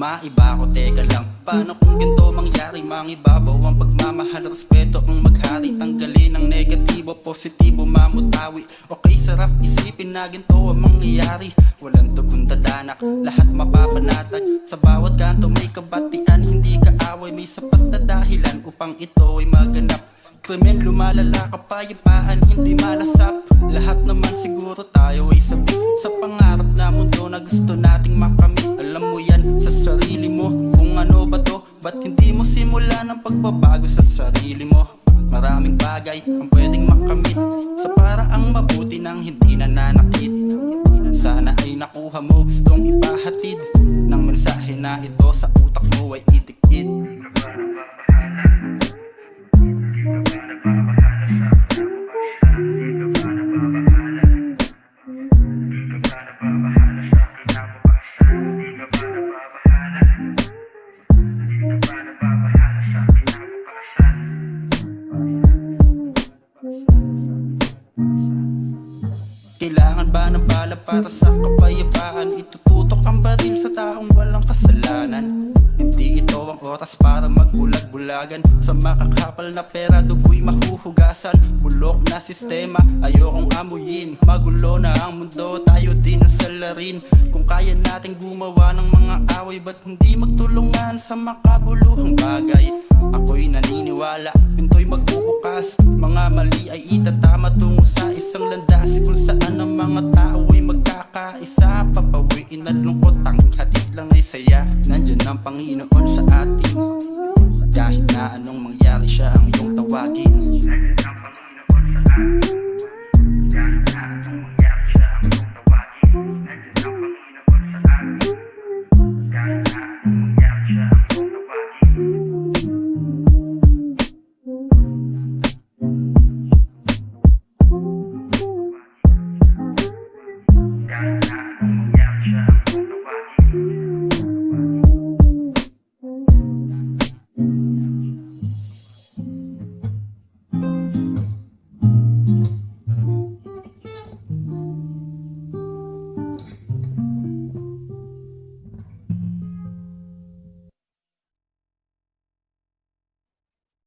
Maiba ko, teka lang, paano kung ganito mangyari? Mangibabaw ang pagmamahal, respeto ang maghari. Tanggalin ang negatibo, positibo mamutawi. Okay, sarap isipin na ganito ang mangyayari. Walang tugon dadanak, lahat mapapanatag. Sa bawat kanto may kabatian, hindi kaaway. May sapat na dahilan upang ito ay maganap. Krimen lumalala, kapayapaan hindi malasap. Lahat naman siguro tayo ay sabik sa pangarap na mundo na gusto nating makamit. Alam mo yan sa sarili mo kung ano ba to. Ba't hindi mo simulan ang pagbabago sa sarili mo? Maraming bagay ang pwedeng makamit sa paraang mabuti nang hindi nananakit. Sana ay nakuha mo, gustong ipahatid ng mensahe na ito sa utak mo ay itikit. Kailangan ba ng bala para sa kapayapaan? Itututok ang baril sa taong walang kasalanan. Hindi ito ang oras para magbulag-bulagan. Sa makakapal na pera, dugo'y mahuhugasan. Bulok na sistema, ayokong amuyin. Magulo na ang mundo, tayo din ang salarin. Kung kaya nating gumawa ng mga away, ba't hindi magtulungan sa makabuluhang bagay? Ako'y naniniwala, pinto'y magbubukas. Mga mali ay itatama tungo sa isang landas kung saan ang mga tao